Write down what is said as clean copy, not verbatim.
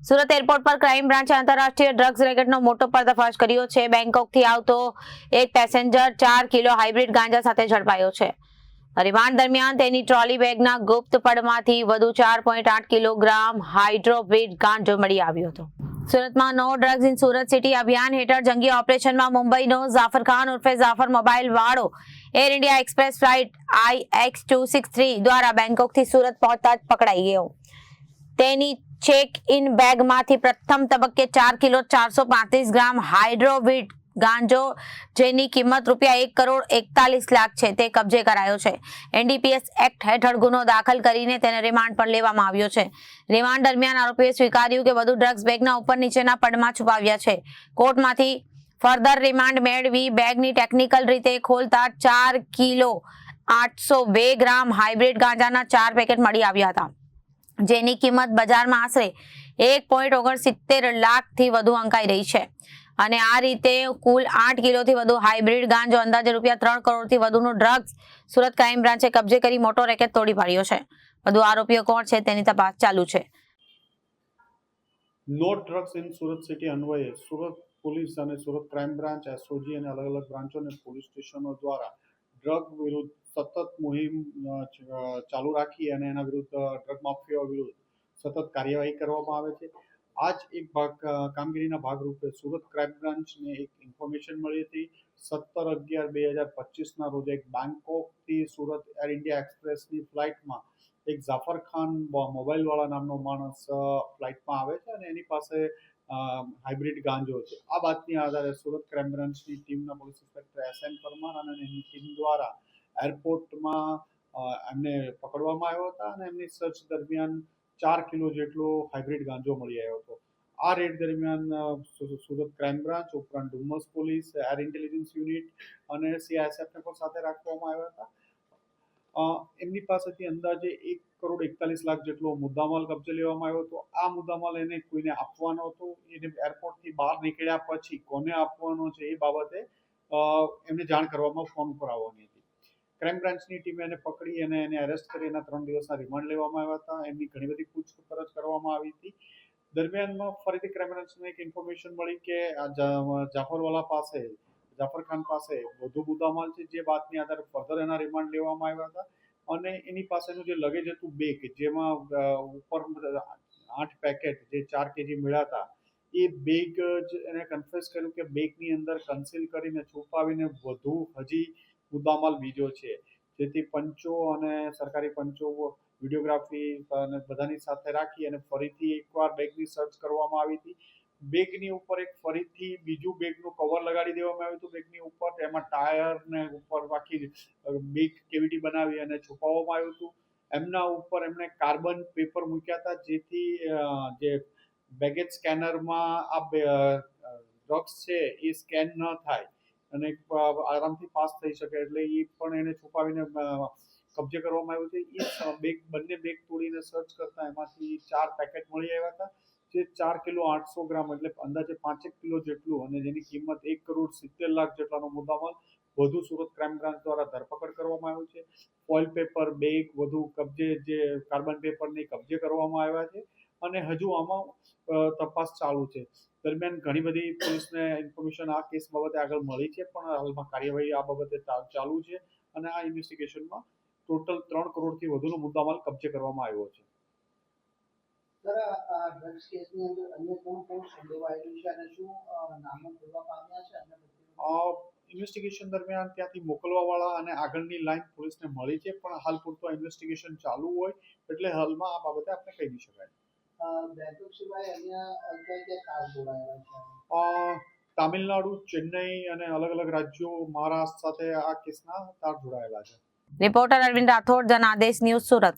Surat airport પર crime બ્રાન્ચે આંતરરાષ્ટ્રીય drugs રેકેટનો મોટો પર્દાફાશ કર્યો છે। બેંકોકથી આવતો એક પેસેન્જર 4 કિલો હાઇબ્રિડ ગાંજા સાથે ઝડપાયો છે। રિમાન્ડ દરમિયાન તેની ટ્રોલી બેગના ગુપ્ત પડમાંથી વધુ 4.8 કિલોગ્રામ હાઇડ્રોવીડ ગાંજો મળી આવ્યો હતો। સુરતમાં no drugs in Surat city અભિયાન હેઠળ જંગી ઓપરેશનમાં મુંબઈનો જાફર ખાન ઉર્ફે જાફર મોબાઈલ વાળો Air India Express flight IX263 દ્વારા બેંકોકથી સુરત પહોંચતા જ પકડાઈ ગયો। તેની ચેક ઇન બેગમાંથી પ્રથમ તબક્કે 4 કિલો 435 ગ્રામ હાઇડ્રોવીડ ગાંજો જેની કિંમત ₹1 કરોડ 41 લાખ છે તે કબજે કરાયો છે। NDPS એક્ટ હેઠળ ગુનો દાખલ કરીને તેને રિમાન્ડ પર લેવામાં આવ્યો છે। રિમાન્ડ દરમિયાન આરોપીએ સ્વીકાર્યું કે વધુ ડ્રગ્સ બેગના ઉપર નીચેના પડમાં છુપાવ્યા છે। કોર્ટમાંથી ફર્ધર રિમાન્ડ મેળવી બેગની ટેકનિકલ રીતે ખોલતા 4 કિલો 802 ગ્રામ હાઇબ્રિડ ગાંજાના 4 પેકેટ મળી આવ્યા હતા, જેની કિંમત બજારમાં આશરે 1.69 લાખથી વધુ અંકાઈ રહી છે। અને આ રીતે કુલ 8 કિલોથી વધુ હાઇબ્રિડ ગાંજો અંદાજે ₹3 કરોડથી વધુનું ડ્રગ્સ સુરત ક્રાઇમ બ્રાન્ચે કબજે કરી મોટો રેકેટ તોડી પાડ્યો છે। વધુ આરોપીઓ કોણ છે તેની તપાસ ચાલુ છે। No drugs in Surat city અન્વયે સુરત પોલીસ અને સુરત ક્રાઇમ બ્રાન્ચ SOG અને અલગ અલગ બ્રાન્ચો અને પોલીસ સ્ટેશનો દ્વારા ડ્રગ વિરુદ્ધ સતત મુહિમ ચાલુ રાખી અને એના વિરુદ્ધ ડ્રગ માફિયાઓ વિરુદ્ધ સતત કાર્યવાહી કરવામાં આવે છે। આ જ એક કામગીરીના ભાગરૂપે સુરત ક્રાઇમ બ્રાન્ચને એક ઇન્ફોર્મેશન મળી હતી। 17/11/2025ના રોજ એક બેંકોકથી સુરત એર ઇન્ડિયા એક્સપ્રેસની ફ્લાઇટમાં એક જાફર ખાન મોબાઈલ વાળા નામનો માણસ ફ્લાઇટમાં આવે છે અને એની પાસે હાઇબ્રિડ ગાંજો છે। આ બાતમી આધારે સુરત ક્રાઇમ બ્રાન્ચની ટીમના પોલીસ ઇન્સ્પેક્ટર SN પરમાર અને એની ટીમ દ્વારા એરપોર્ટમાં એમને પકડવામાં આવ્યા હતા અને એમની સર્ચ દરમિયાન 4 કિલો જેટલો હાઇબ્રિડ ગાંજો મળી આવ્યો હતો। આ રેડ દરમિયાન સુરત ક્રાઇમ બ્રાન્ચ ઉપરાંત Dumas police, air intelligence unit અને CISFને પણ સાથે રાખવામાં આવ્યા હતા। એમની પાસેથી અંદાજે 1 કરોડ 41 લાખ જેટલો મુદ્દામાલ કબજે લેવામાં આવ્યો હતો। આ મુદ્દામાલ એને કોઈને આપવાનો હતો, એને એરપોર્ટથી બહાર નીકળ્યા પછી કોને આપવાનો છે એ બાબતે એમને જાણ કરવામાં ફોન ઉપર આવવાની હતી। ક્રાઇમ બ્રાન્ચની ટીમે એને પકડી અને એને અરેસ્ટ કરી એના 3 દિવસના રિમાન્ડ લેવામાં આવ્યા હતા। એમની ઘણી બધી પૂછપરછ કરવામાં આવી હતી। દરમિયાનમાં ફરીથી ક્રાઇમ બ્રાન્ચને એક ઇન્ફોર્મેશન મળી કે જાફર ખાન પાસે વધુ મુદ્દામાલ છે, જે બાતમી આધારે ફર્ધર એના રિમાન્ડ લેવામાં આવ્યા હતા અને એની પાસેનું જે લગેજ હતું બેગ, જેમાં ઉપર 8 પેકેટ જે 4 kg મળ્યા હતા, એ બેગ જ એને કન્ફેસ કર્યું કે બેગની અંદર કન્સીલ કરીને છુપાવીને વધુ હજી મુદ્દામાલ બીજો છે, જેથી પંચો અને સરકારી પંચો વિડીયોગ્રાફી અને બધાની સાથે રાખી અને ફરીથી એકવાર બેગની સર્ચ કરવામાં આવી હતી। બેગની ઉપર એક ફરીથી બીજું બેગનું કવર લગાડી દેવામાં આવ્યું હતું બેગની ઉપર, એમાં ટાયર ને ઉપર આખી બેગ કેવિટી બનાવી અને છુપાવવામાં આવ્યું હતું। એમના ઉપર એમણે કાર્બન પેપર મૂક્યા હતા, જેથી જે બેગેજ સ્કેનરમાં આ ડ્રગ્સ છે એ સ્કેન ન થાય અને આરામથી પાસ થઈ શકે, એટલે એ પણ એને છુપાવીને કબજે કરવામાં આવ્યું છે। એ બંને બેગ તોડીને સર્ચ કરતા એમાંથી 4 પેકેટ મળી આવ્યા હતા, જે 4 કિલો 800 ગ્રામ એટલે અંદાજે 5 કિલો જેટલું અને જેની કિંમત 1 કરોડ 70 લાખ જેટલાનો મુદ્દામાલ વધુ સુરત ક્રાઇમ બ્રાન્ચ દ્વારા ધરપકડ કરવામાં આવ્યું છે। ફોઇલ પેપર, બેગ વધુ કબજે, જે કાર્બન પેપરની કબજે કરવામાં આવ્યા છે અને હજુ આમાં તપાસ ચાલુ છે। દરમિયાન ઘણી બધી પોલીસને ઇન્ફોર્મેશન આ કેસ બાબતે આગળ મળી છે, પણ હાલમાં કાર્યવાહી આ બાબતે ચાલુ છે અને આ ઇન્વેસ્ટિગેશનમાં ટોટલ 3 કરોડથી વધુનો મુદ્દામાલ કબજે કરવામાં આવ્યો છે। ઇન્વેસ્ટિગેશન દરમિયાન ત્યાંથી મોકલવાવાળા અને આગળની લાઈન પોલીસને મળી છે, પણ હાલ પૂરતું ઇન્વેસ્ટિગેશન ચાલુ હોય એટલે હાલમાં આ બાબતે આપણે કહી નહીં શકાય। તામિલનાડુ, ચેન્નઈ અને અલગ અલગ રાજ્યો, મહારાષ્ટ્ર સાથે આ કેસના તાર જોડાયેલા છે। Reporter Arvind Rathod, Janadesh news, Surat.